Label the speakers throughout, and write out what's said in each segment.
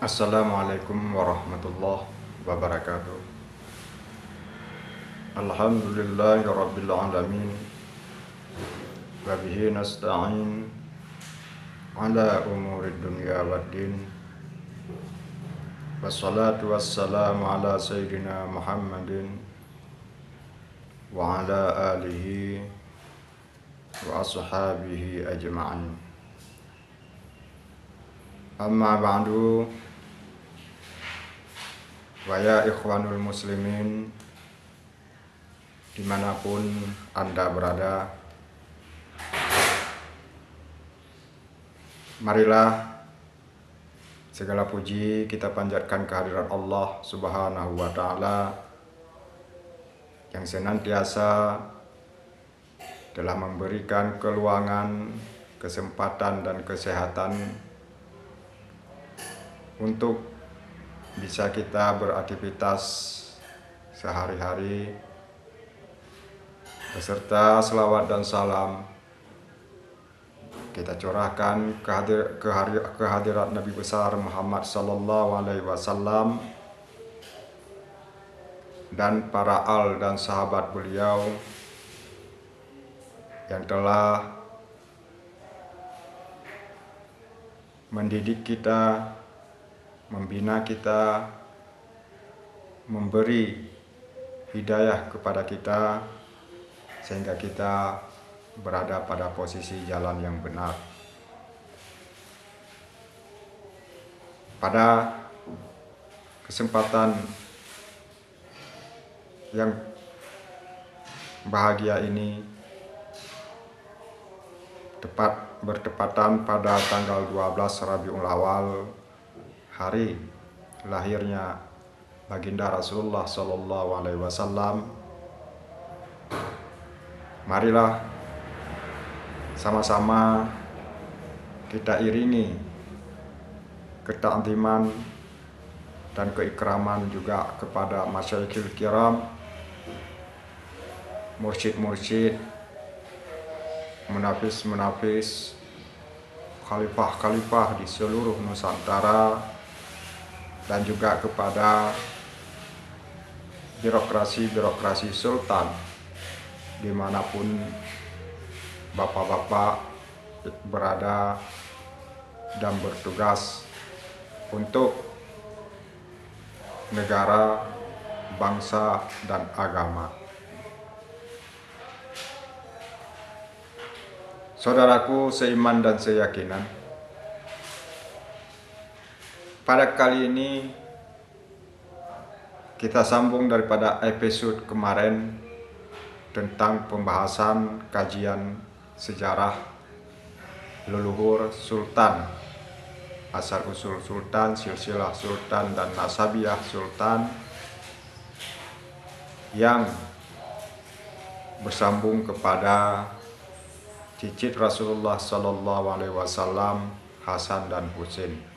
Speaker 1: Assalamualaikum warahmatullahi wabarakatuh. Alhamdulillahi rabbil alamin. Wa bihi nasta'in ala umuri dunya waddin. Wassalatu wassalamu ala sayyidina Muhammadin wa ala alihi wa ashabihi ajma'in. Amma ba'du. Wa ya ikhwanul muslimin, dimanapun Anda berada, marilah segala puji kita panjatkan kehadirat Allah Subhanahu wa Ta'ala yang senantiasa telah memberikan keluangan, kesempatan, dan kesehatan untuk bisa kita beraktivitas sehari-hari, beserta selawat dan salam kita curahkan kehadirat Nabi besar Muhammad sallallahu alaihi wasallam dan para al dan sahabat beliau yang telah mendidik kita, membina kita, memberi hidayah kepada kita sehingga kita berada pada posisi jalan yang benar. Pada kesempatan yang bahagia ini, bertepatan pada tanggal 12 Rabiul Awal, hari lahirnya baginda Rasulullah Sallallahu Alaihi Wasallam. Marilah sama-sama kita iringi ketakziman dan keikraman juga kepada masyayikhil kiram, mursyid-mursyid, munafis-munafis, khalifah-khalifah di seluruh Nusantara, dan juga kepada birokrasi-birokrasi sultan dimanapun bapak-bapak berada dan bertugas untuk negara, bangsa, dan agama. Saudaraku seiman dan seyakinan, pada kali ini kita sambung daripada episode kemarin tentang pembahasan kajian sejarah leluhur sultan, asal usul sultan, silsilah sultan, dan nasabiyah sultan yang bersambung kepada cicit Rasulullah Sallallahu Alaihi Wasallam, Hasan dan Husain.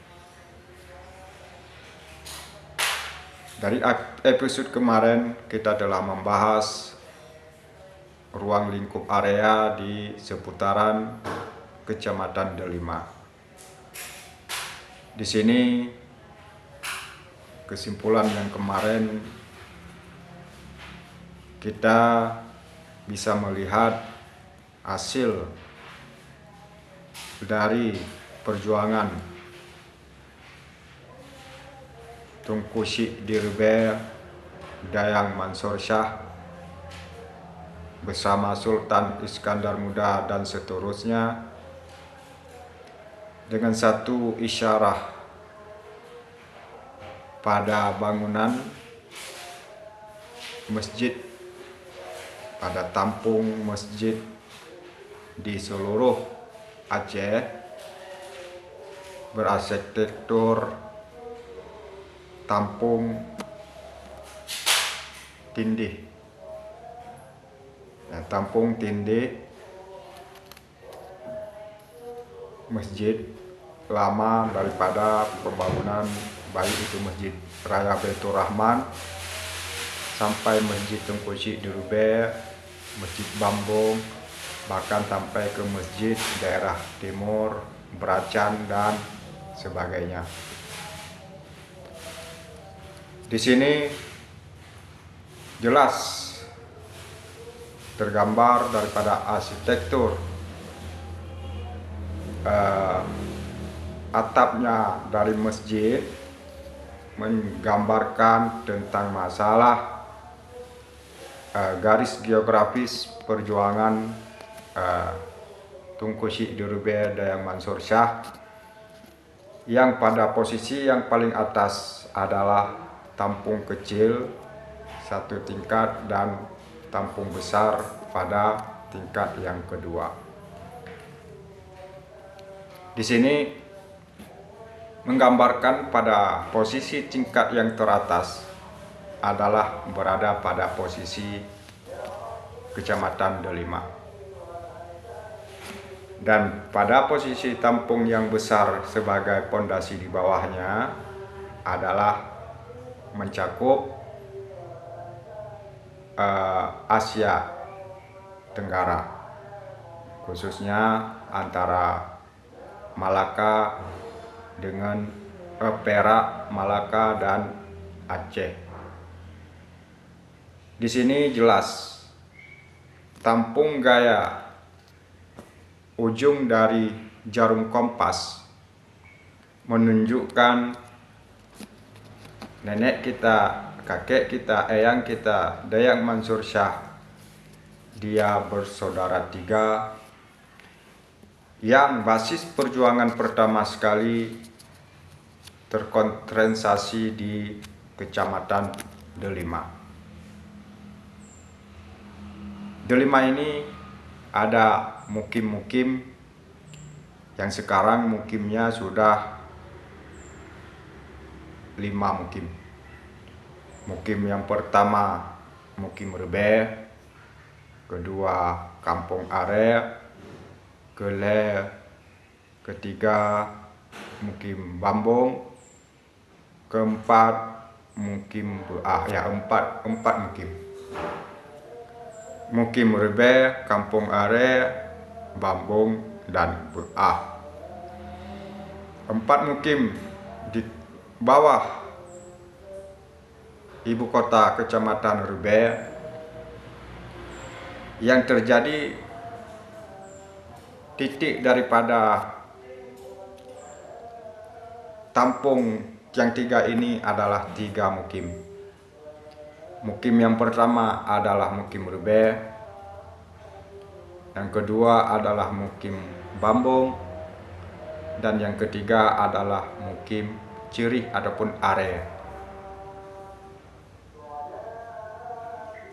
Speaker 1: Dari episode kemarin kita telah membahas ruang lingkup area di seputaran Kecamatan Delima. Di sini kesimpulan yang kemarin kita bisa melihat hasil dari perjuangan Tunku Syekh Dirbe, Dayang Mansur Shah bersama Sultan Iskandar Muda dan seterusnya, dengan satu isyarah pada bangunan masjid, pada tampung masjid di seluruh Aceh berarsitektur tampung tindih. Tampung tindih masjid lama daripada pembangunan, baik itu Masjid Raya Baitur Rahman sampai Masjid Tunku Syekh Dirbe, Masjid Bambung, bahkan sampai ke masjid daerah timur, Beracan, dan sebagainya. Di sini jelas tergambar daripada arsitektur atapnya dari masjid, menggambarkan tentang masalah garis geografis perjuangan Tunku Syekh Dirube Dayang Mansur Shah, yang pada posisi yang paling atas adalah tampung kecil satu tingkat dan tampung besar pada tingkat yang kedua. Di sini menggambarkan pada posisi tingkat yang teratas adalah berada pada posisi Kecamatan Delima. Dan pada posisi tampung yang besar sebagai pondasi di bawahnya adalah mencakup Asia Tenggara, khususnya antara Malaka dengan Perak, Malaka dan Aceh. Di sini jelas tampung gaya ujung dari jarum kompas menunjukkan nenek kita, kakek kita, eyang kita, Dayang Mansur Shah. Dia bersaudara 3 yang basis perjuangan pertama sekali terkonsentrasi di Kecamatan Delima. Delima ini ada mukim-mukim yang sekarang mukimnya sudah 5 mukim. Mukim yang pertama Mukim Rebe, kedua Kampung Are, ketiga Mukim Bambung, keempat Mukim Beah, empat mukim. Mukim Rebe, Kampung Are, Bambung, dan Beah. 4 mukim di bawah ibu kota Kecamatan Rebe yang terjadi titik daripada tampung yang 3 ini adalah 3 mukim. Mukim yang pertama adalah Mukim Rebe, yang kedua adalah Mukim Bambung, dan yang ketiga adalah Mukim Cirih ataupun Are.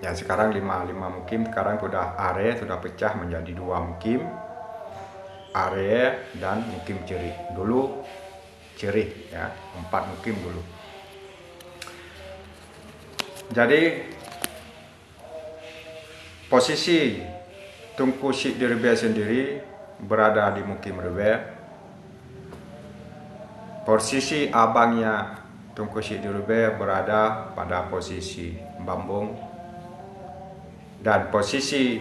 Speaker 1: Yang sekarang 5 mukim, sekarang sudah Are sudah pecah menjadi 2 mukim, Are dan Mukim Cirih. Dulu Cirih ya, 4 mukim dulu. Jadi posisi Tunku Syekh Dirube sendiri berada di Mukim Rebe. Posisi abangnya Tunku Syekh Dirube berada pada posisi Bambung, dan posisi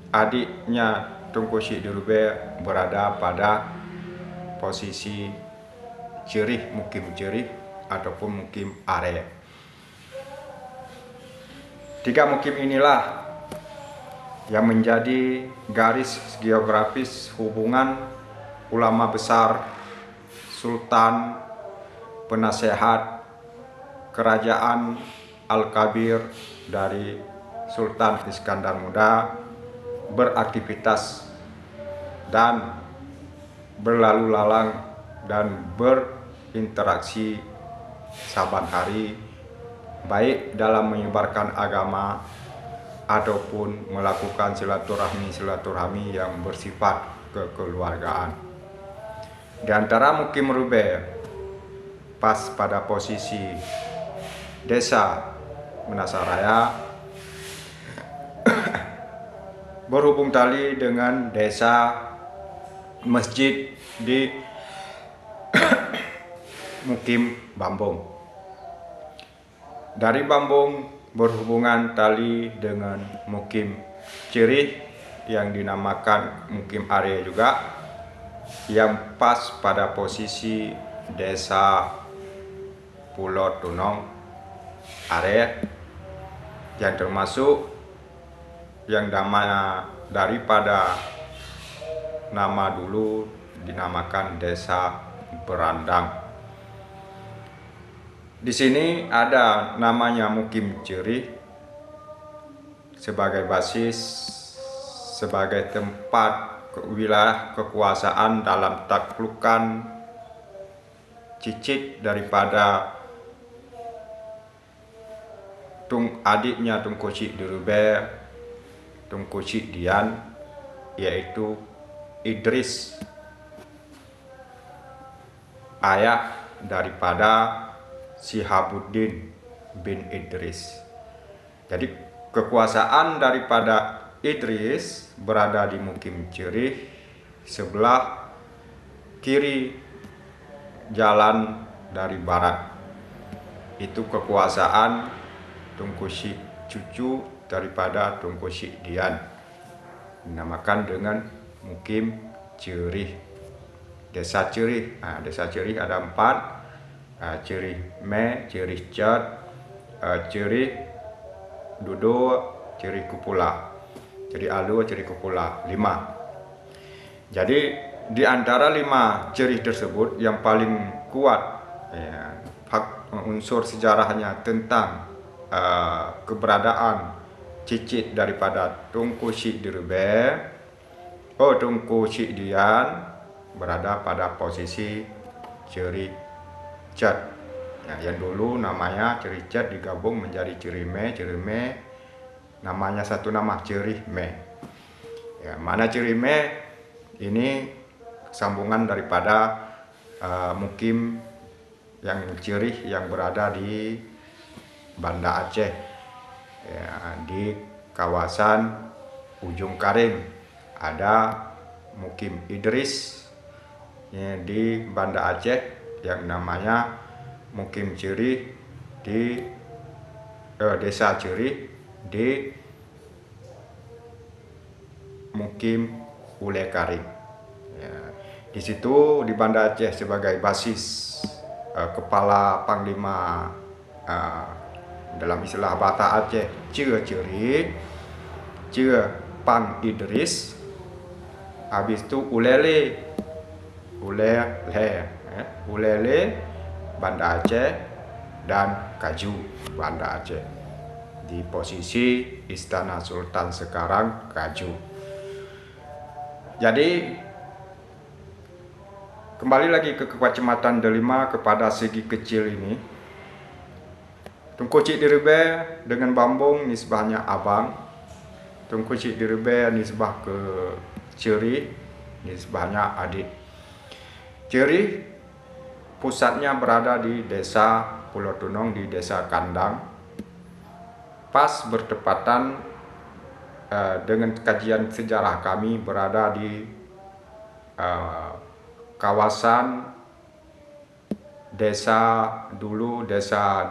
Speaker 1: adiknya Tunku Syekh Dirube berada pada posisi Cirih, Mukim Cirih ataupun Mukim Are. 3 mukim inilah yang menjadi garis geografis hubungan ulama besar, sultan, penasehat kerajaan Al-Kabir dari Sultan Iskandar Muda beraktivitas dan berlalu lalang dan berinteraksi saban hari, baik dalam menyebarkan agama ataupun melakukan silaturahmi yang bersifat kekeluargaan. Di antara Mukim Rube pas pada posisi desa Menasaraya berhubung tali dengan desa masjid di Mukim Bambung. Dari Bambung berhubungan tali dengan Mukim Cirih yang dinamakan Mukim Are juga, yang pas pada posisi desa Pulau Tunong Are, yang termasuk yang namanya daripada nama dulu dinamakan Desa Berandang. Di sini ada namanya Mukim Cerih sebagai basis, sebagai tempat wilayah kekuasaan dalam taklukan cicit daripada adiknya Tunku Cik Dirube, Tunku Cik Dian, yaitu Idris, ayah daripada Sihabuddin bin Idris. Jadi kekuasaan daripada Idris berada di Mukim Cerih, sebelah kiri jalan dari barat. Itu kekuasaan Tunku Cik, cucu daripada Tunku Cik Dian, dinamakan dengan Mukim Cerih, Desa Cerih. Desa Cerih ada 4, Cerih Me, Cerih Cet, Cerih Dudu, Cerih Kupula, Cerih Alu, Cerih Kupula, 5. Jadi di antara 5 cerih tersebut yang paling kuat unsur sejarahnya tentang keberadaan cicit daripada Tunku Cik Dirube, Tunku Cik Dian berada pada posisi Cerih Cet. Yang dulu namanya Cerih Cet digabung menjadi Cerih Me. Cerih Me namanya satu nama, Cerih Me. Mana Cerih Me ini sambungan daripada Mukim yang Cerih yang berada di Banda Aceh, di kawasan Ujung Karim. Ada Mukim Idris di Banda Aceh yang namanya Mukim Cerih di Desa Cerih di Mukim Ule Karim. Di situ di Banda Aceh sebagai basis kepala Panglima dalam istilah Bata Aceh, Cie Cerih, Cie Pang Idris, habis itu Ulele Banda Aceh, dan Kaju Banda Aceh, di posisi Istana Sultan sekarang Kaju. Jadi kembali lagi ke Kecamatan Delima, kepada segi kecil ini, Tunku Cik Dirube dengan Bambung nisbahnya abang, Tunku Cik Dirube nisbah ke Cerih nisbahnya adik. Cerih pusatnya berada di Desa Pulau Tunong, di Desa Kandang, pas bertepatan dengan kajian sejarah kami berada di kawasan desa dulu, desa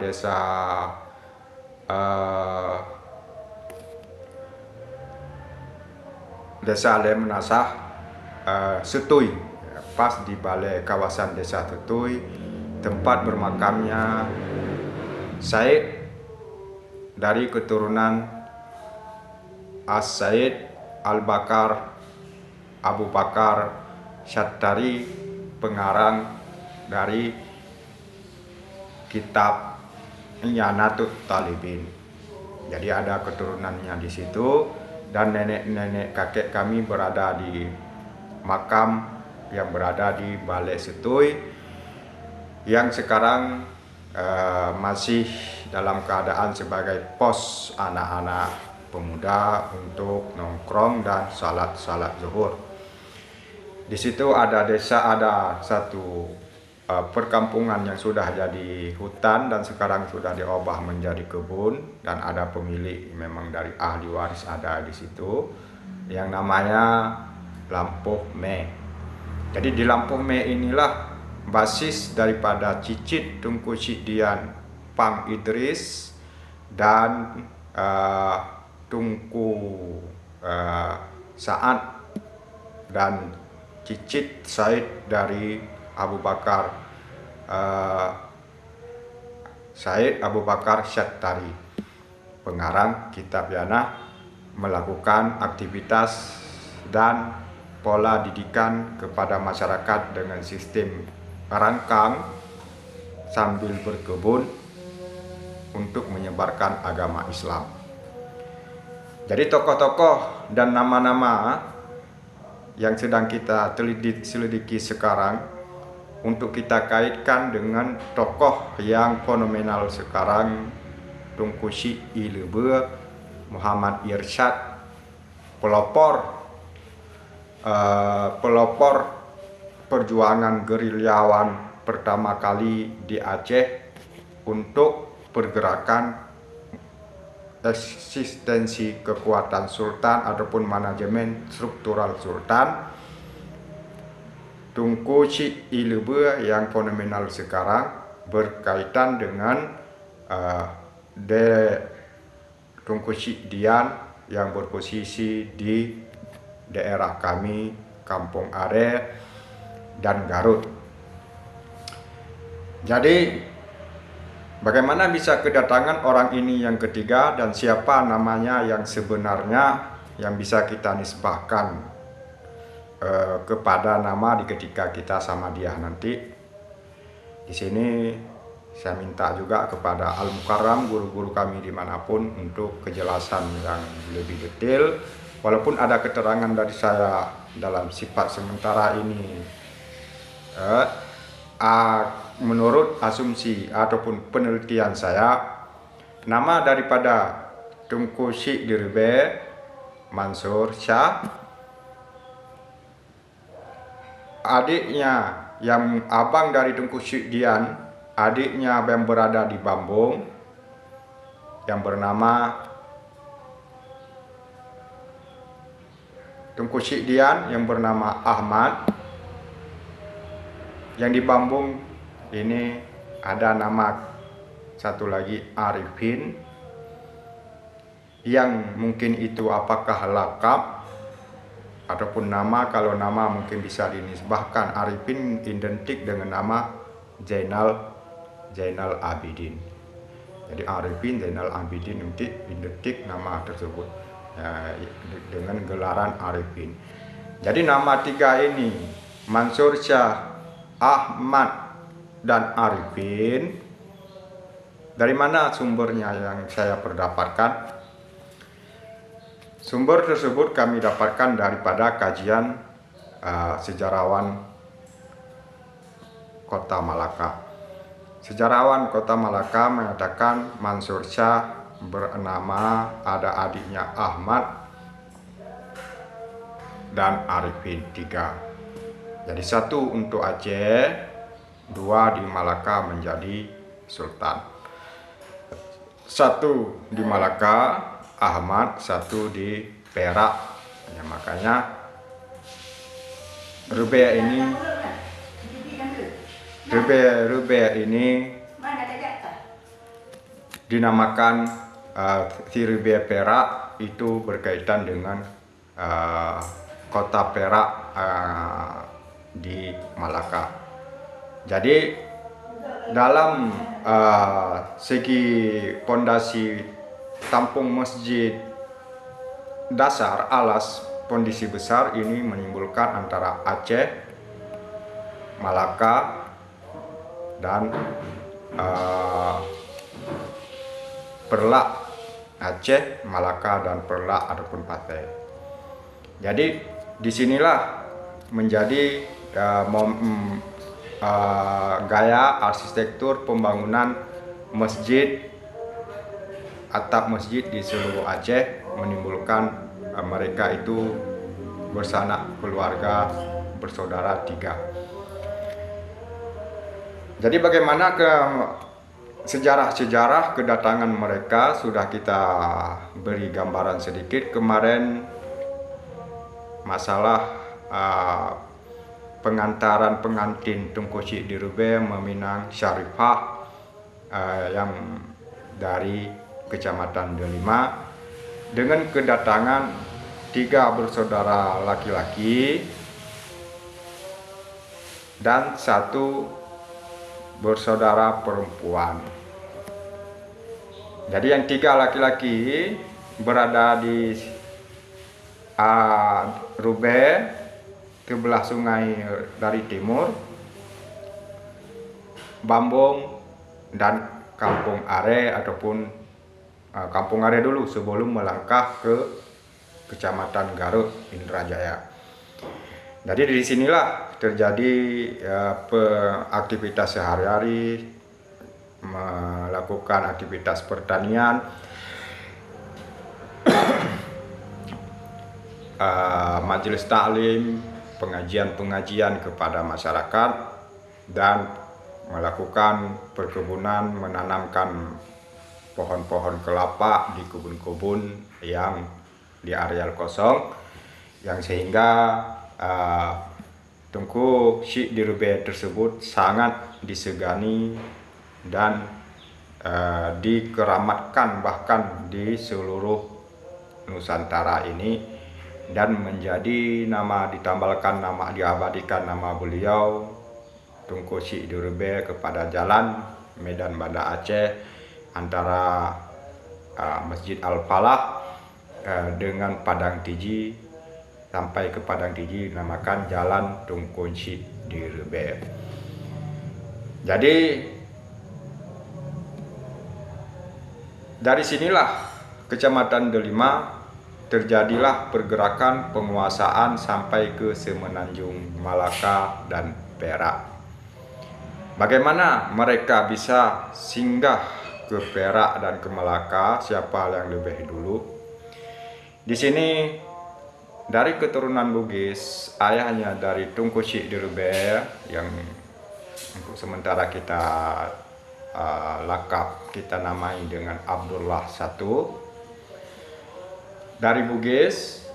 Speaker 1: Lemnasah Setui, pas di balai kawasan Desa Setui, tempat bermakamnya Said dari keturunan As-Said Al-Bakar Abu Bakar Syattari, pengarang dari kitab I'anatut Talibin. Jadi ada keturunannya di situ, dan nenek-nenek kakek kami berada di makam yang berada di Balai Setui, yang sekarang masih dalam keadaan sebagai pos anak-anak pemuda untuk nongkrong dan salat zuhur. Di situ ada satu perkampungan yang sudah jadi hutan dan sekarang sudah diubah menjadi kebun, dan ada pemilik memang dari ahli waris ada di situ yang namanya Lampuh Me. Jadi di Lampuh Me inilah basis daripada cicit Tunku Cik Dian Pang Idris dan Tunku Saad dan cicit Said dari Abu Bakar Said Abu Bakar Syattari, pengarang kitab Yana, melakukan aktivitas dan pola didikan kepada masyarakat dengan sistem rangkang sambil berkebun untuk menyebarkan agama Islam. Jadi tokoh-tokoh dan nama-nama yang sedang kita selidiki sekarang untuk kita kaitkan dengan tokoh yang fenomenal sekarang, Tunku Syekh Ilebe Muhammad Irsyad, pelopor perjuangan gerilyawan pertama kali di Aceh untuk pergerakan eksistensi kekuatan sultan ataupun manajemen struktural sultan. Tunku Syekh Ilebe yang fenomenal sekarang berkaitan dengan Tunku Syekh Dian yang berposisi di daerah kami, Kampung Are dan Garut. Jadi bagaimana bisa kedatangan orang ini yang ketiga dan siapa namanya yang sebenarnya yang bisa kita nisbahkan kepada nama di ketika kita sama dia nanti. Di sini saya minta juga kepada Al Mukarram, guru-guru kami dimanapun, untuk kejelasan yang lebih detail. Walaupun ada keterangan dari saya dalam sifat sementara ini, menurut asumsi ataupun penelitian saya, nama daripada Tunku Syekh Ilebe Mansur Shah, adiknya yang abang dari Tunku Syekh Dian, adiknya yang berada di Bambung yang bernama Tunku Syekh Dian yang bernama Ahmad. Yang di Bambung ini ada nama satu lagi Arifin, yang mungkin itu apakah lakap ataupun nama. Kalau nama mungkin bisa dinisbahkan, Arifin identik dengan nama Zainal Abidin. Jadi Arifin Zainal Abidin identik nama tersebut dengan gelaran Arifin. Jadi nama tiga ini, Mansur Shah, Ahmad, dan Arifin, dari mana sumbernya yang saya perdapatkan? Sumber tersebut kami dapatkan daripada kajian sejarawan Kota Malaka. Sejarawan Kota Malaka mengatakan Mansur Shah bernama, ada adiknya Ahmad dan Arifin, 3. Jadi 1 untuk Aceh, 2 di Malaka menjadi sultan. 1 di Malaka Ahmad, 1 di Perak. Ya, makanya Rubia ini dinamakan si Rubia Perak, itu berkaitan dengan kota Perak di Malaka. Jadi dalam segi pondasi tampung masjid dasar, alas kondisi besar ini menimbulkan antara Aceh, Malaka, dan Perlak. Aceh, Malaka, dan Perlak ataupun Pateh. Jadi disinilah menjadi gaya arsitektur pembangunan masjid, atap masjid di seluruh Aceh, menimbulkan mereka itu bersanak keluarga bersaudara 3. Jadi bagaimana sejarah kedatangan mereka sudah kita beri gambaran sedikit kemarin. Masalah pengantaran pengantin Tunku Syekh Ilebe meminang Syarifah yang dari Kecamatan Delima, dengan kedatangan 3 bersaudara laki-laki dan 1 bersaudara perempuan. Jadi yang 3 laki-laki berada di Rube, ke belah sungai dari timur, Bambong, dan Kampung Are ataupun Kampung Are dulu sebelum melangkah ke Kecamatan Garut, Indrajaya. Jadi di sinilah terjadi aktivitas sehari-hari, melakukan aktivitas pertanian, majelis taklim, pengajian-pengajian kepada masyarakat, dan melakukan perkebunan, menanamkan pohon-pohon kelapa di kebun-kebun yang di areal kosong, yang sehingga Tengku Syekh di Rube tersebut sangat disegani dan dikeramatkan bahkan di seluruh Nusantara ini, dan menjadi diabadikan nama beliau Tengku Syekh di Rube kepada jalan Medan Banda Aceh antara Masjid Al-Falah dengan Padang Tiji. Sampai ke Padang Tiji dinamakan Jalan Tengku Syekh di Rube. Jadi dari sinilah Kecamatan Delima terjadilah pergerakan penguasaan sampai ke Semenanjung, Malaka, dan Perak. Bagaimana mereka bisa singgah ke Perak dan ke Malaka? Siapa yang lebih dulu? Di sini dari keturunan Bugis, ayahnya dari Tengku Syekh di Rube yang untuk sementara kita lakap kita namai dengan Abdullah I, dari Bugis,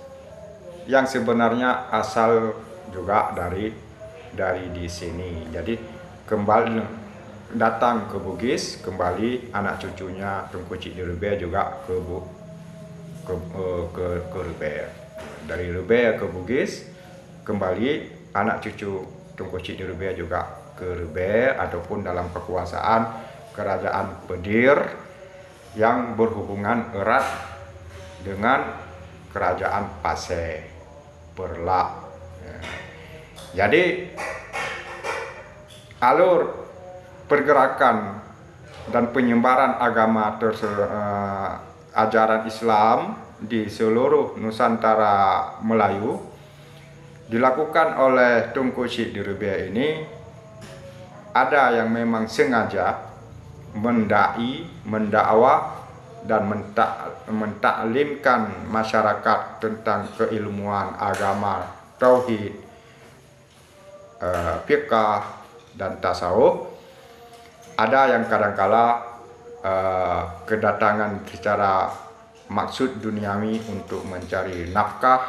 Speaker 1: yang sebenarnya asal juga dari di sini. Jadi kembali datang ke Bugis, kembali anak cucunya Tengku Syekh di Rube juga ke Rube. Dari Rube ke Bugis, kembali anak cucu Tengku Syekh di Rube juga ke Rube, ataupun dalam kekuasaan Kerajaan Pedir yang berhubungan erat dengan Kerajaan Paseh Perlak. Jadi alur pergerakan dan penyebaran agama ajaran Islam di seluruh Nusantara Melayu dilakukan oleh Tengku Syekh di Rube ini. Ada yang memang sengaja mendakwah dan mentaklimkan masyarakat tentang keilmuan agama, tauhid, fiqh, dan tasawuf. Ada yang kadangkala kedatangan secara maksud duniawi untuk mencari nafkah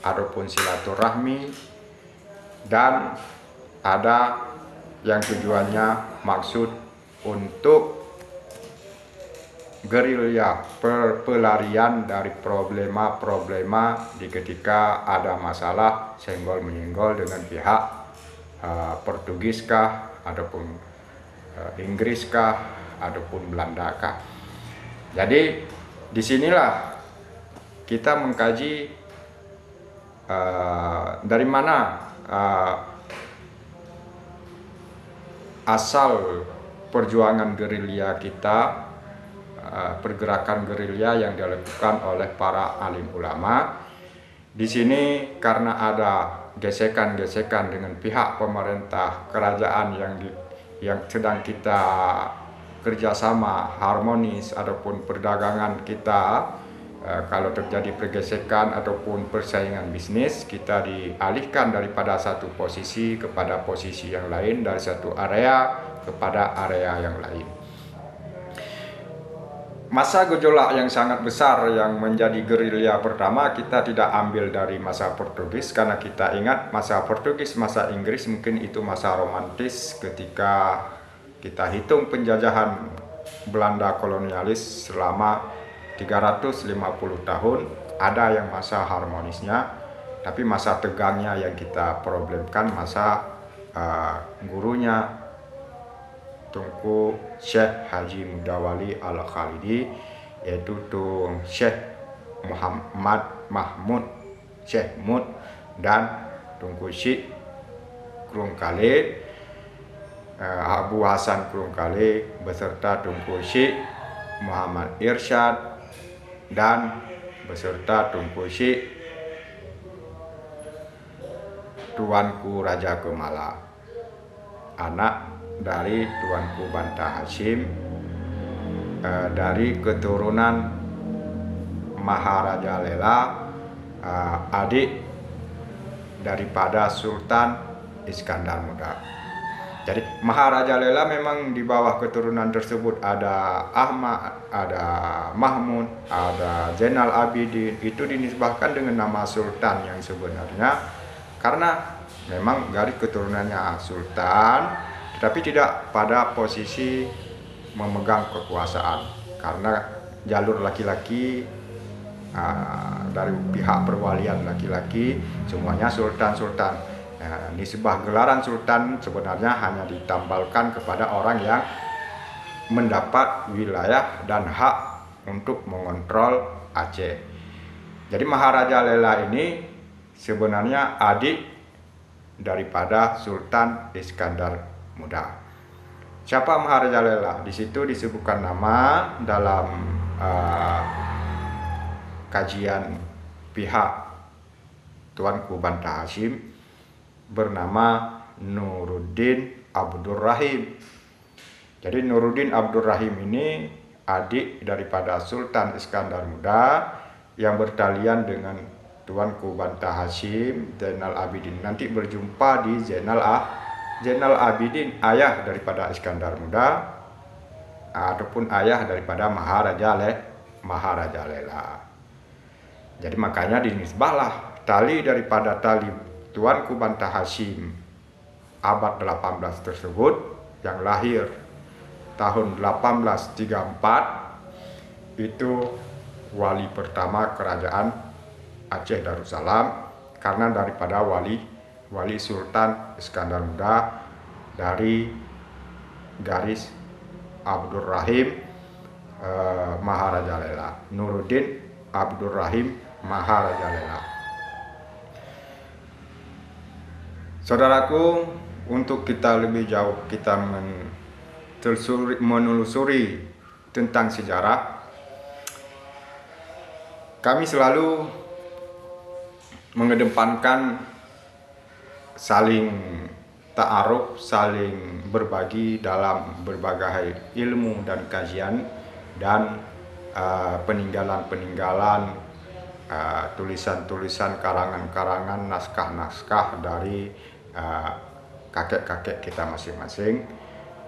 Speaker 1: ataupun silaturahmi, dan ada yang tujuannya maksud untuk gerilya, pelarian dari problema-problema di ketika ada masalah senggol-menyenggol dengan pihak Portugis kah, ataupun Inggris kah, ataupun Belanda kah. Jadi disinilah kita mengkaji dari mana asal perjuangan gerilya kita, pergerakan gerilya yang dilakukan oleh para alim ulama. Di sini karena ada gesekan-gesekan dengan pihak pemerintah kerajaan yang sedang kita kerjasama harmonis, ataupun perdagangan kita, kalau terjadi pergesekan ataupun persaingan bisnis, kita dialihkan daripada satu posisi kepada posisi yang lain, dari satu area kepada area yang lain. Masa gejolak yang sangat besar yang menjadi gerilya pertama kita tidak ambil dari masa Portugis, karena kita ingat masa Portugis, masa Inggris mungkin itu masa romantis ketika kita hitung penjajahan Belanda kolonialis selama 350 tahun. Ada yang masa harmonisnya, tapi masa tegangnya yang kita problemkan masa gurunya Tunku Syekh Haji Mudawali Al-Khalidi, yaitu Tung Syekh Muhammad Mahmud Syekh Mud dan Tunku Syekh Krungkale Abu Hasan Krungkale beserta Tunku Syekh Muhammad Irsyad dan beserta Tunku Syekh Tuanku Raja Kemala, anak dari Tuanku Banta Hashim, dari keturunan Maharaja Lela, adik daripada Sultan Iskandar Muda. Jadi Maharaja Lela memang di bawah keturunan tersebut ada Ahmad, ada Mahmud, ada Zainal Abidin. Itu dinisbahkan dengan nama Sultan yang sebenarnya karena memang dari keturunannya Sultan, tetapi tidak pada posisi memegang kekuasaan, karena jalur laki-laki dari pihak perwalian laki-laki semuanya sultan-sultan. Nisbah gelaran sultan sebenarnya hanya ditambalkan kepada orang yang mendapat wilayah dan hak untuk mengontrol Aceh. Jadi Maharaja Lela ini sebenarnya adik daripada Sultan Iskandar Muda. Siapa Maharaja Lela? Di situ disebutkan nama dalam kajian pihak Tuanku Banta Hashim bernama Nuruddin Abdurrahim. Jadi Nuruddin Abdurrahim ini adik daripada Sultan Iskandar Muda yang bertalian dengan Tuanku Banta Hashim Zainal Abidin. Nanti berjumpa di Zainal Abidin, ayah daripada Iskandar Muda ataupun ayah daripada Maharaja Lela. Jadi makanya dinisbahlah tali daripada tali Tuanku Banta Hashim abad 18 tersebut yang lahir tahun 1834 itu wali pertama kerajaan Aceh Darussalam, karena daripada wali Sultan Iskandar Muda dari garis Abdurrahim Maharaja Lela, Nuruddin Abdurrahim Maharaja Lela. Saudaraku, untuk kita lebih jauh kita menelusuri tentang sejarah, kami selalu mengedepankan saling ta'aruf, saling berbagi dalam berbagai ilmu dan kajian dan peninggalan-peninggalan, tulisan-tulisan, karangan-karangan, naskah-naskah dari kakek-kakek kita masing-masing.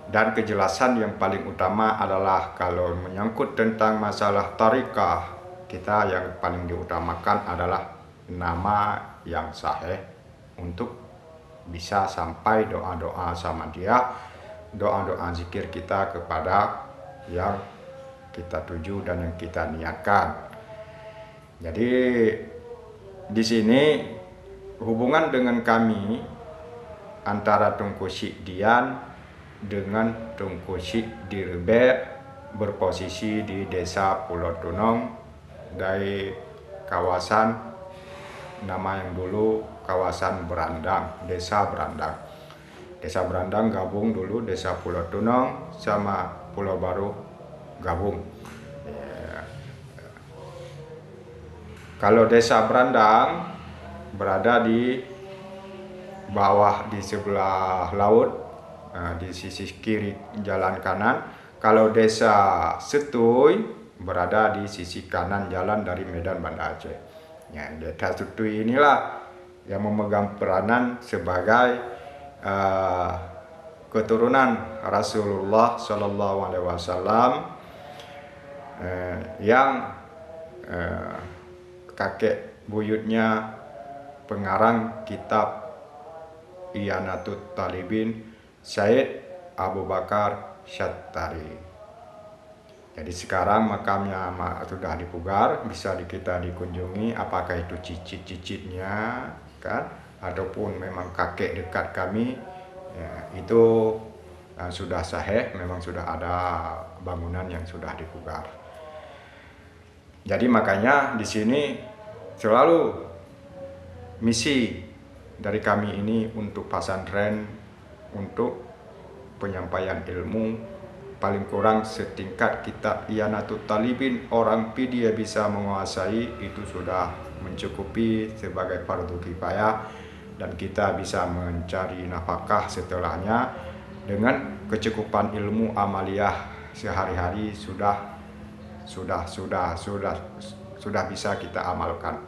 Speaker 1: Dan kejelasan yang paling utama adalah kalau menyangkut tentang masalah tarikah, kita yang paling diutamakan adalah nama yang sahih untuk bisa sampai doa-doa sama dia, doa-doa zikir kita kepada yang kita tuju dan yang kita niatkan. Jadi di sini hubungan dengan kami antara Tunku Syekh Dian dengan Tunku Syekh Dirbe berposisi di desa Pulau Tunong dari kawasan nama yang dulu kawasan Berandang, desa Berandang. Desa Berandang gabung dulu desa Pulau Tunong sama Pulau Baru gabung. Kalau desa Berandang berada di bawah di sebelah laut, di sisi kiri jalan kanan. Kalau desa Setuy berada di sisi kanan jalan dari Medan Banda Aceh. Ya, desa Setuy inilah yang memegang peranan sebagai keturunan Rasulullah Shallallahu Alaihi Wasallam yang kakek buyutnya pengarang kitab Iyanatut Talibin Syed Abu Bakar Syattari. Jadi sekarang makamnya sudah dipugar, bisa kita dikunjungi, apakah itu cicit-cicitnya kan, ataupun memang kakek dekat kami ya, itu sudah sahih, memang sudah ada bangunan yang sudah dipugar. Jadi makanya di sini selalu misi dari kami ini untuk pesantren, untuk penyampaian ilmu, paling kurang setingkat kitab I'anatul Talibin orang dia bisa menguasai, itu sudah mencukupi sebagai fardu kifayah, dan kita bisa mencari nafkah setelahnya dengan kecukupan ilmu amaliyah sehari-hari sudah bisa kita amalkan,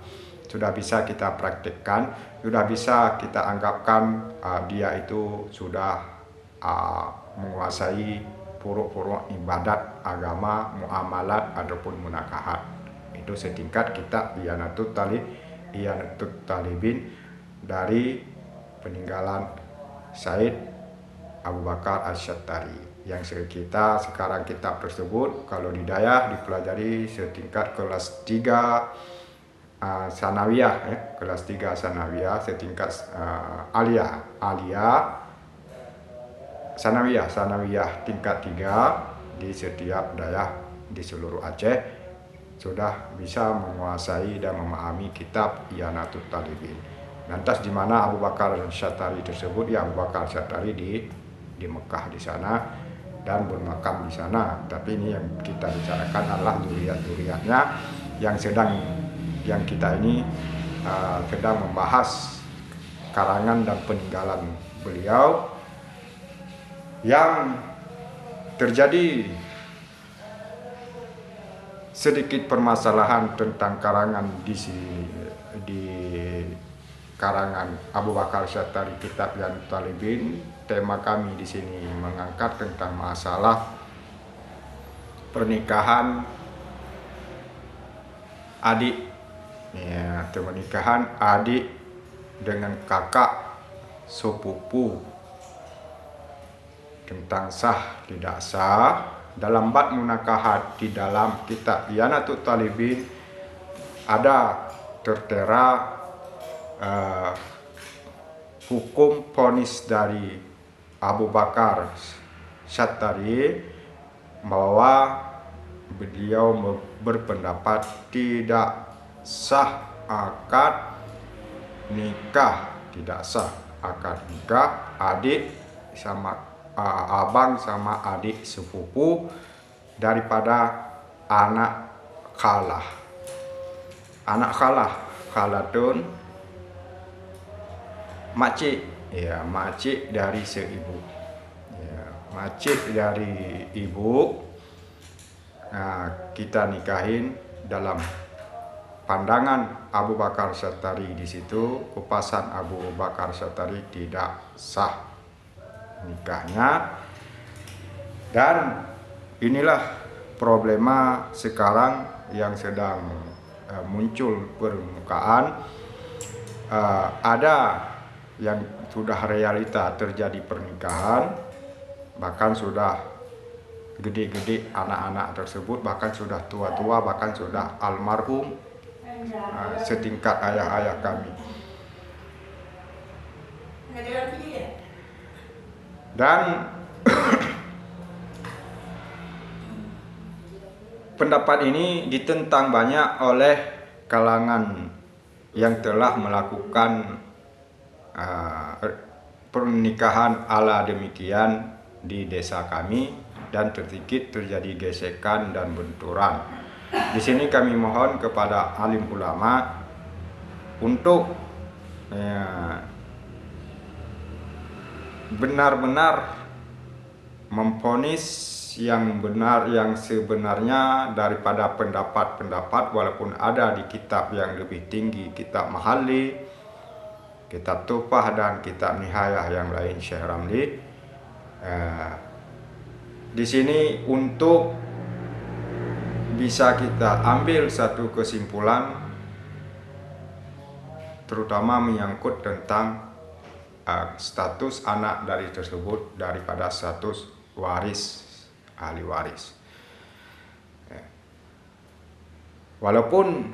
Speaker 1: sudah bisa kita praktikkan, sudah bisa kita anggapkan dia itu sudah menguasai puruk-puruk ibadat agama, muamalat ataupun munakahat. Itu setingkat kitab I'anatul Talibin dari peninggalan Said Abu Bakar Asy-Syattari, yang kita sekarang kitab tersebut kalau di Dayah dipelajari setingkat kelas 3 sanawiyah, kelas 3 sanawiyah, setingkat aliyah sanawiyah tingkat 3 di setiap Dayah di seluruh Aceh sudah bisa menguasai dan memahami kitab I'anatul Talibin. Lantas di mana Abu Bakar Asy-Syattari tersebut? Ya, Abu Bakar Asy-Syattari di Mekah di sana dan bermakam di sana. Tapi ini yang kita bicarakan adalah zuriat-zuriatnya yang kita ini sedang membahas karangan dan peninggalan beliau yang terjadi sedikit permasalahan tentang karangan di karangan Abu Bakar Asy-Syattari kitab I'anatul Talibin. Tema kami di sini mengangkat tentang masalah pernikahan adik, pernikahan adik dengan kakak sepupu, tentang sah tidak sah dalam bab munakahat. Di dalam kitab I'anatul Talibin ada tertera hukum vonis dari Abu Bakar Asy-Syattari bahwa beliau berpendapat tidak sah akad nikah, adik sama abang sama adik sepupu daripada anak khalah. Anak khalatun makcik dari seibu, makcik dari ibu. Kita nikahin dalam pandangan Abu Bakar Asy-Syattari. Di situ kupasan Abu Bakar Asy-Syattari tidak sah nikahnya, dan inilah problema sekarang yang sedang muncul permukaan. Ada yang sudah realita terjadi pernikahan, bahkan sudah gede-gede anak-anak tersebut, bahkan sudah tua-tua, bahkan sudah almarhum setingkat ayah-ayah kami. Dan pendapat ini ditentang banyak oleh kalangan yang telah melakukan pernikahan ala demikian di desa kami, dan sedikit terjadi gesekan dan benturan. Di sini kami mohon kepada alim ulama untuk benar-benar memvonis yang benar, yang sebenarnya daripada pendapat-pendapat, walaupun ada di kitab yang lebih tinggi, kitab Mahalli, kitab Tuhfah, dan kitab Nihayah yang lain Syekh Ramli. Di sini untuk bisa kita ambil satu kesimpulan, terutama menyangkut tentang status anak dari tersebut daripada status waris, ahli waris. Walaupun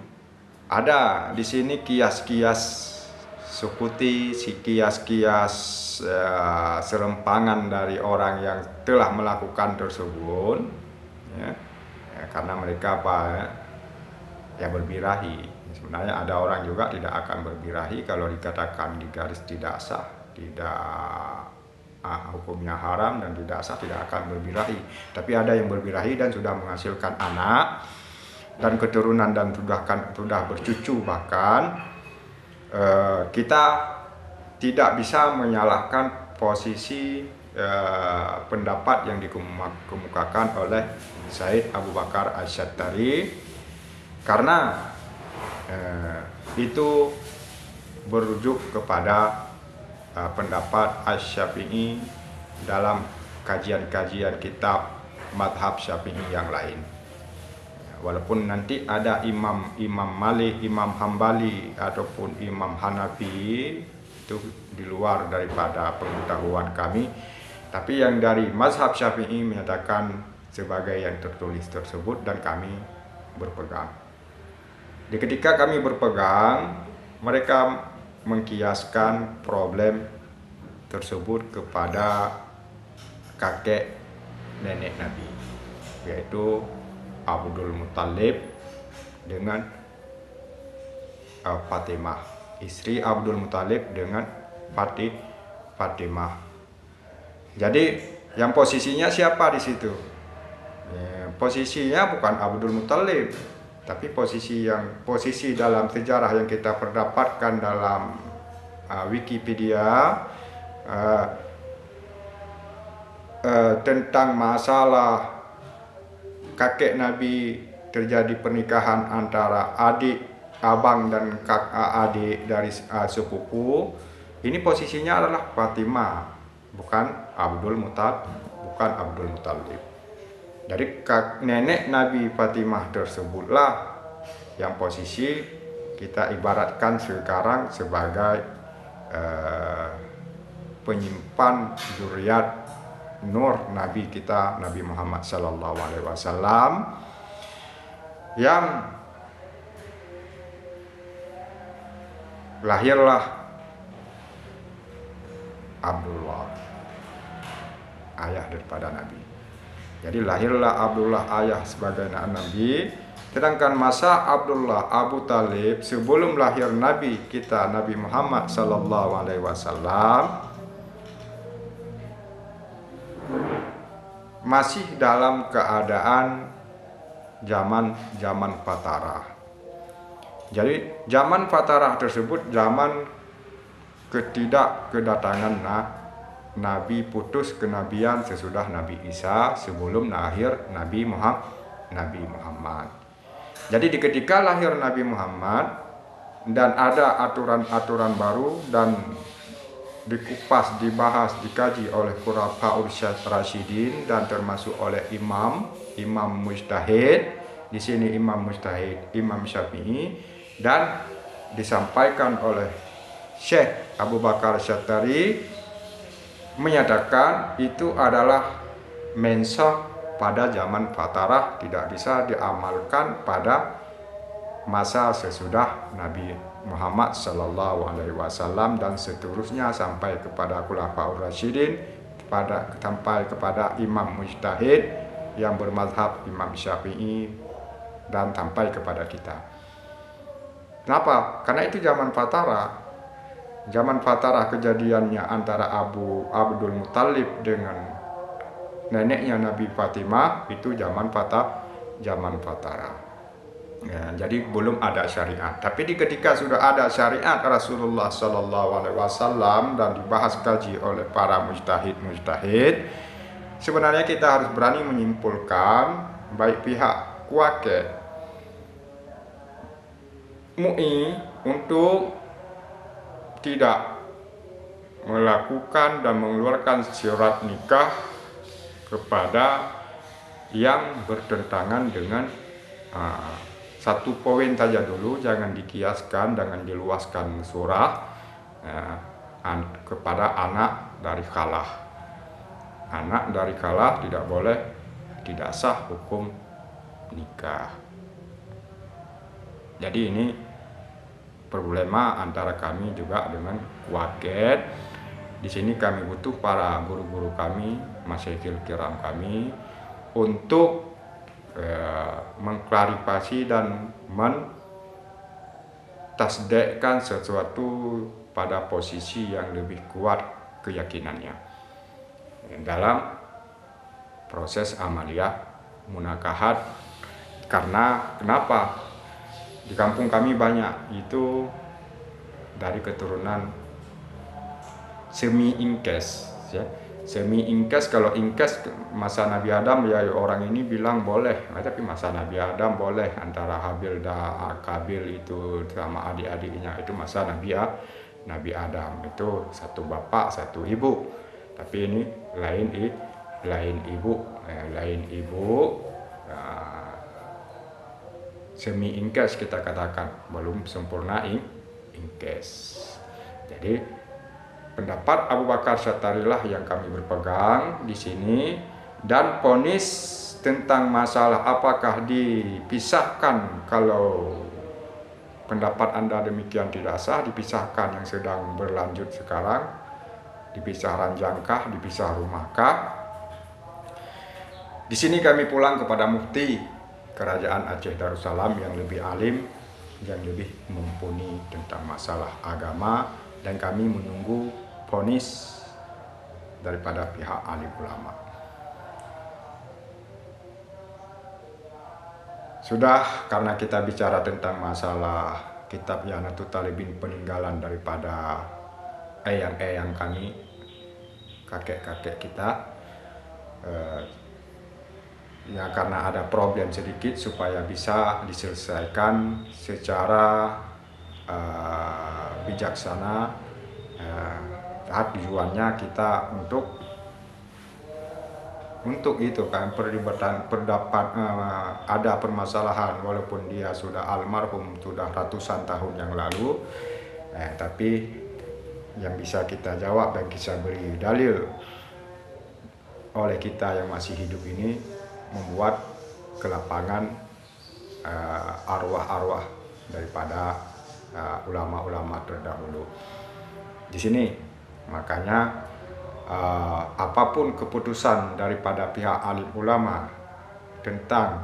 Speaker 1: ada di sini kias-kias sukuti si kias-kias serempangan dari orang yang telah melakukan tersebut, ya, karena mereka ya berbirahi. Sebenarnya ada orang juga tidak akan berbirahi kalau dikatakan di garis tidak sah, tidak hukumnya haram dan tidak sah, tidak akan berbirahi. Tapi ada yang berbirahi dan sudah menghasilkan anak dan keturunan dan sudah bercucu bahkan. Kita tidak bisa menyalahkan posisi pendapat yang dikemukakan oleh Said Abu Bakar Asy-Syattari, karena itu merujuk kepada pendapat Asy-Syafi'i dalam kajian-kajian kitab madhab Syafi'i yang lain. Walaupun nanti ada Imam Malik, Imam Hambali ataupun Imam Hanafi, itu di luar daripada pengetahuan kami, tapi yang dari mazhab Syafi'i menyatakan sebagai yang tertulis tersebut dan kami berpegang. Di ketika kami berpegang, mereka mengkiaskan problem tersebut kepada kakek nenek Nabi, yaitu Abdul Muthalib dengan Fatimah, istri Abdul Muthalib dengan Fatimah. Jadi yang posisinya siapa di situ? Posisinya bukan Abdul Muthalib, tapi posisi dalam sejarah yang kita perdapatkan dalam Wikipedia tentang masalah kakek Nabi terjadi pernikahan antara abang dan adik dari sepupu. Ini posisinya adalah Fatimah, bukan Abdul Muthalib. Dari nenek Nabi Fatimah tersebutlah yang posisi kita ibaratkan sekarang sebagai penyimpan zuriat nur Nabi kita, Nabi Muhammad sallallahu alaihi wasallam, yang lahirlah Abdullah, ayah daripada Nabi. Jadi lahirlah Abdullah, ayah sebagai anak Nabi. Sedangkan masa Abdullah Abu Talib sebelum lahir Nabi kita, Nabi Muhammad sallallahu alaihi wasallam, masih dalam keadaan zaman Fatarah. Jadi zaman Fatarah tersebut zaman kedatangan Nabi, putus kenabian sesudah Nabi Isa, sebelum lahir Nabi Muhammad. Jadi di ketika lahir Nabi Muhammad dan ada aturan-aturan baru dan dikupas, dibahas, dikaji oleh Khulafaur Rasyidin dan termasuk oleh imam mujtahid. Di sini imam mujtahid Imam Syafi'i, dan disampaikan oleh Syekh Abu Bakar Asy-Syattari menyatakan itu adalah mensah pada zaman Fatarah, tidak bisa diamalkan pada masa sesudah Nabi Muhammad sallallahu alaihi wasallam dan seterusnya sampai kepada Khulafaur Rasyidin, sampai kepada imam mujtahid yang bermazhab Imam Syafi'i dan sampai kepada kita. Kenapa? Karena itu zaman Fatarah. Zaman Fatarah kejadiannya antara Abdul Muthalib dengan neneknya Nabi Fatimah, itu zaman Fatarah. Ya, jadi belum ada syariat. Tapi ketika sudah ada syariat Rasulullah Sallallahu Alaihi Wasallam dan dibahas kaji oleh para mujtahid, sebenarnya kita harus berani menyimpulkan baik pihak kuake MUI untuk tidak melakukan dan mengeluarkan surat nikah kepada yang bertentangan dengan satu poin saja dulu, jangan dikiaskan, jangan diluaskan surah kepada anak dari khalah. Anak dari khalah tidak boleh, tidak sah hukum nikah. Jadi ini problema antara kami juga dengan Kuaket. Di sini kami butuh para guru-guru kami, Masyaikh kiram kami untuk mengklarifikasi dan mentasdekkan sesuatu pada posisi yang lebih kuat keyakinannya dalam proses amaliyah munakahat. Karena kenapa? Di kampung kami banyak itu dari keturunan semi ingkes, ya. Semi ingkes, kalau ingkes masa Nabi Adam ya orang ini bilang boleh, tapi masa Nabi Adam boleh, antara Habil dan Kabil itu sama adik-adiknya itu masa Nabi Adam itu satu bapak satu ibu. Tapi ini lain ibu. Semi ingkes kita katakan, belum sempurna ingkes. Jadi pendapat Abu Bakar Syatarilah yang kami berpegang di sini, dan vonis tentang masalah apakah dipisahkan. Kalau pendapat Anda demikian tidak sah, dipisahkan yang sedang berlanjut sekarang, dipisah ranjangkah, dipisah rumahkah. Di sini kami pulang kepada Mufti Kerajaan Aceh Darussalam yang lebih alim, yang lebih mumpuni tentang masalah agama, dan kami menunggu vonis daripada pihak alim ulama. Sudah, karena kita bicara tentang masalah kitab Yanatul Talibin, peninggalan daripada eyang-eyang kami, kakek-kakek kita, ya karena ada problem sedikit supaya bisa diselesaikan secara bijaksana. Tujuannya kita untuk itu kan, perdebatan pendapat, ada permasalahan walaupun dia sudah almarhum, sudah ratusan tahun yang lalu, tapi yang bisa kita jawab dan bisa beri dalil oleh kita yang masih hidup ini, membuat kelapangan arwah-arwah daripada ulama-ulama terdahulu. Di sini makanya apapun keputusan daripada pihak alim ulama tentang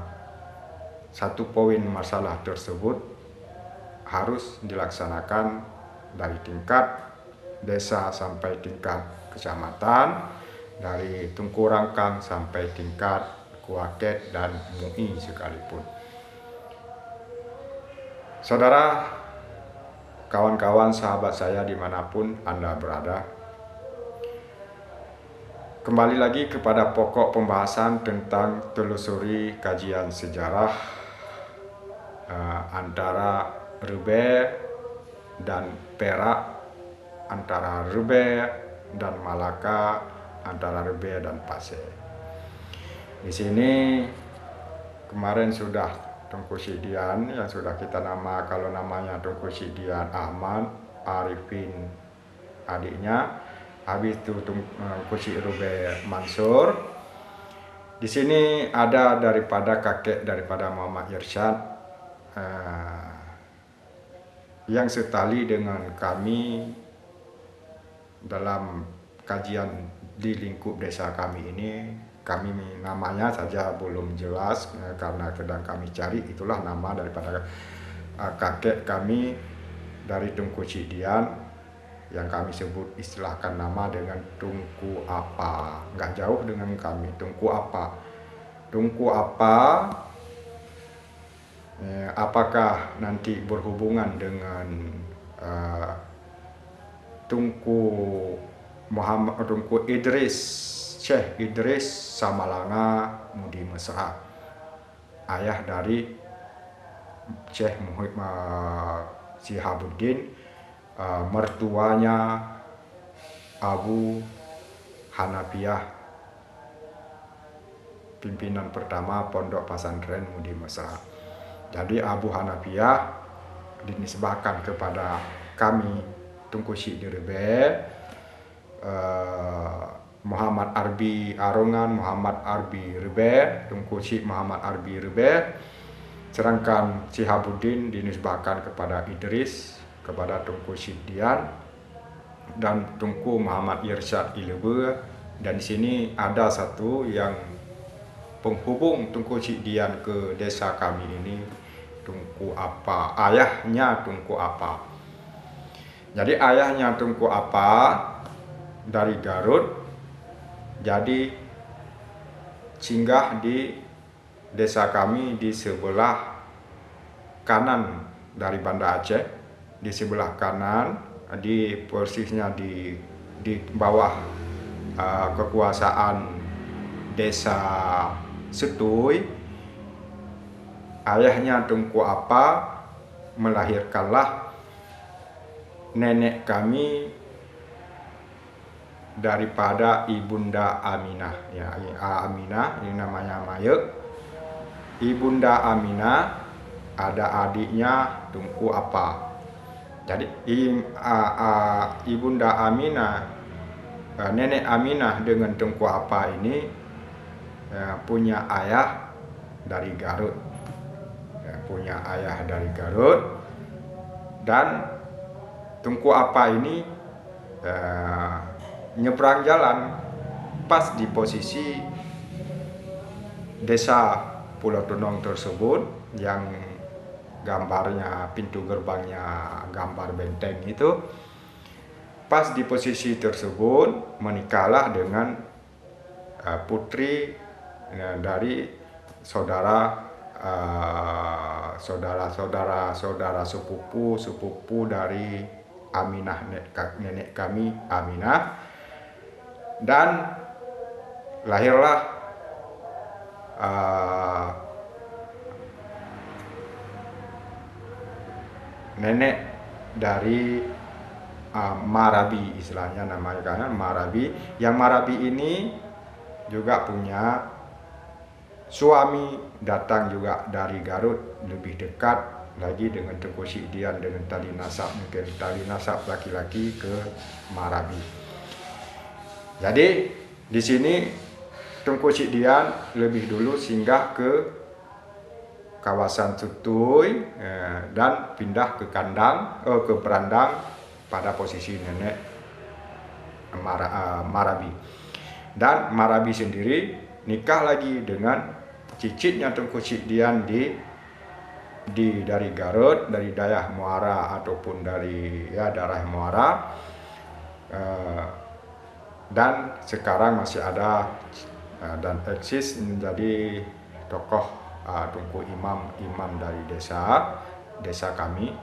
Speaker 1: satu poin masalah tersebut harus dilaksanakan dari tingkat desa sampai tingkat kecamatan, dari Tungku Rangkang sampai tingkat Kuaket dan MUI sekalipun. Saudara, kawan-kawan, sahabat saya dimanapun Anda berada, kembali lagi kepada pokok pembahasan tentang telusuri kajian sejarah antara Rebe dan Perak, antara Rebe dan Malaka, antara Rebe dan Pasir. Di sini kemarin sudah Tengku Sidian yang sudah kita nama, kalau namanya Tengku Sidian Ahmad Arifin adiknya, habis itu Tengku Rube Mansur. Di sini ada daripada kakek daripada Muhammad Irsyad yang setali dengan kami dalam kajian di lingkup desa kami ini. Kami namanya saja belum jelas karena sedang kami cari, itulah nama daripada kakek kami dari Tengku Sidian yang kami sebut, istilahkan nama dengan Tungku Apa. Nggak jauh dengan kami, Tungku Apa. Tungku Apa apakah nanti berhubungan dengan Tungku Muhammad, Tungku Idris, Syekh Idris Samalanga Mudi Mesra, ayah dari Syekh Muhammad Sihabuddin, mertuanya Abu Hanafiyah, pimpinan pertama Pondok Pesantren Mudi Mesra. Jadi Abu Hanafiyah dinisbahkan kepada kami Tengku Sidirbe, Muhammad Arbi Arongan, Muhammad Arbi Rebe, Tengku Syekh Muhammad Arbi Rebe. Sedangkan Sihabuddin dinisbahkan kepada Idris kepada Tunku Syiddian dan Tunku Muhammad Irsyad Ilebe. Dan di sini ada satu yang penghubung Tunku Syiddian ke desa kami ini, Tunku Apa, ayahnya Tunku Apa. Jadi ayahnya Tunku Apa dari Garut, jadi singgah di desa kami di sebelah kanan dari Banda Aceh, di sebelah kanan, di persisnya di bawah kekuasaan desa Setuy. Ayahnya Tunku Apa melahirkanlah nenek kami daripada Ibunda Aminah, ya, Aminah ini namanya Mayek. Ibunda Aminah ada adiknya Tunku Apa. Jadi Ibunda Aminah, nenek Aminah dengan Tunku Apa ini punya ayah dari Garut, punya ayah dari Garut. Dan Tunku Apa ini nyebrang jalan pas di posisi desa Pulau Tunong tersebut yang gambarnya, pintu gerbangnya gambar benteng itu. Pas di posisi tersebut menikahlah dengan putri dari saudara sepupu dari Aminah, nenek kami Aminah. Dan lahirlah nenek dari Marabi, istilahnya namanya kan Marabi. Yang Marabi ini juga punya suami, datang juga dari Garut, lebih dekat lagi dengan Tunku Syiddian dengan tali nasab, mungkin tali nasab laki-laki ke Marabi. Jadi di sini Tunku Syiddian lebih dulu singgah ke kawasan Setuy dan pindah ke ke Berandang pada posisi nenek Marabi. Dan Marabi sendiri nikah lagi dengan cicitnya Tunku Syiddian dari Garut, dari daerah Muara ataupun dari daerah Muara. Dan sekarang masih ada dan eksis menjadi tokoh Tunku imam dari desa kami.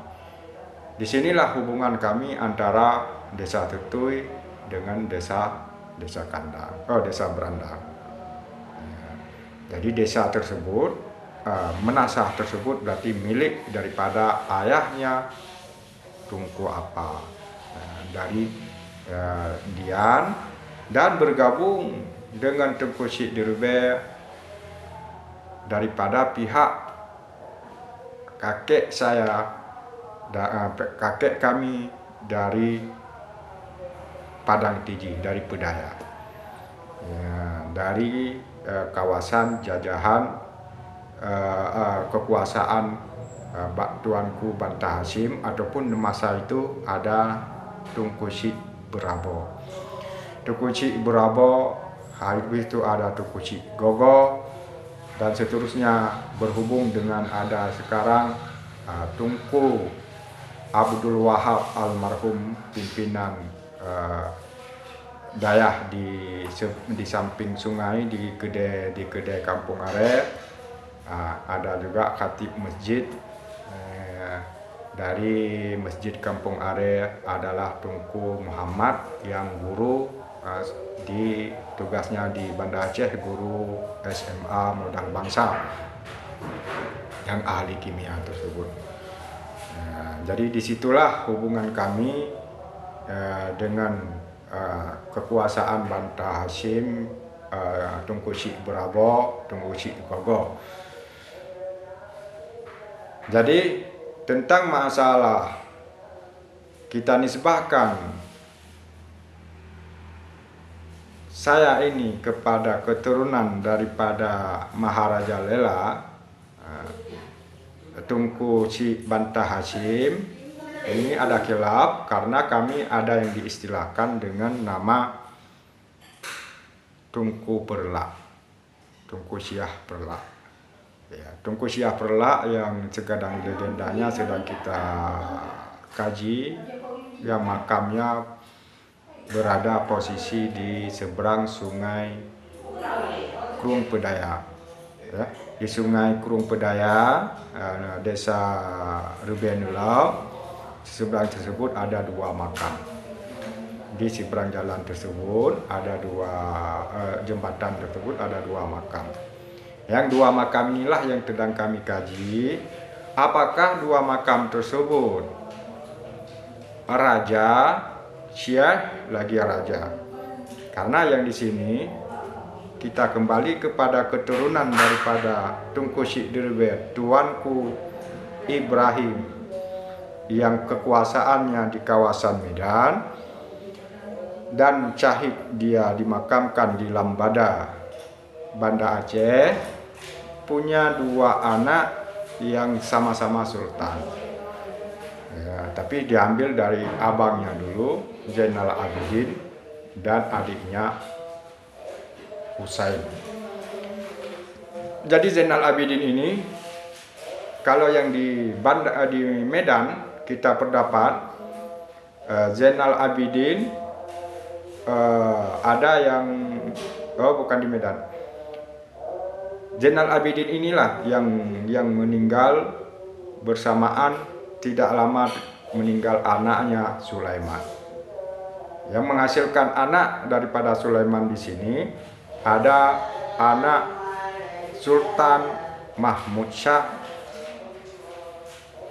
Speaker 1: Disinilah hubungan kami antara desa Setuy dengan desa Kandang, desa Berandang. Jadi desa tersebut, menasah tersebut berarti milik daripada ayahnya Tunku Apa dari Dian, dan bergabung dengan Tunku Syiddian daripada pihak kakek saya, kakek kami dari Padang Tiji, dari Pedaya, dari kawasan jajahan kekuasaan Tuanku Banta Hasyim, ataupun masa itu ada Tunku Syed Berabo. Tunku Syed Berabo, hari itu ada Tunku Syed Gogo, dan seterusnya berhubung dengan ada sekarang Tunku Abdul Wahab almarhum, pimpinan daerah di samping sungai di Kedai Kampung Are. Ada juga khatib masjid dari Masjid Kampung Are adalah Tunku Muhammad yang guru di tugasnya di Banda Aceh, guru SMA Modal Bangsa yang ahli kimia tersebut. Jadi disitulah hubungan kami dengan kekuasaan Banta Hasyim, Tunku Syed Berabo, Tunku Syed Gogo. Jadi tentang masalah kita nisbahkan saya ini kepada keturunan daripada Maharaja Lela, Tunku Syed Banta Hasyim, Ini ada khilaf karena kami ada yang diistilahkan dengan nama Tunku Perlak, Tunku Syah Perlak. Ya, Tunku Syah Perlak yang segadang legendanya sedang kita kaji, yang makamnya berada posisi di seberang sungai Krung Pedaya. Ya, di sungai Krung Pedaya, desa Rubenulau, seberang tersebut ada 2 makam. Di seberang jalan tersebut ada 2 jembatan tersebut ada 2 makam. Yang 2 makam inilah yang sedang kami kaji. Apakah 2 makam tersebut raja, syekh, lagi raja? Karena yang di sini kita kembali kepada keturunan daripada Tunku Syekh Dirbet, Tuanku Ibrahim, yang kekuasaannya di kawasan Medan, dan Syahid dia dimakamkan di Lambada, Banda Aceh, punya 2 anak yang sama-sama sultan. Ya, tapi diambil dari abangnya dulu, Zainal Abidin, dan adiknya Husain. Jadi Zainal Abidin ini, kalau yang di Medan kita terdapat Zainal Abidin, ada yang bukan di Medan. Zainal Abidin inilah yang meninggal bersamaan tidak lama meninggal anaknya Sulaiman. Yang menghasilkan anak daripada Sulaiman di sini ada anak Sultan Mahmud Syah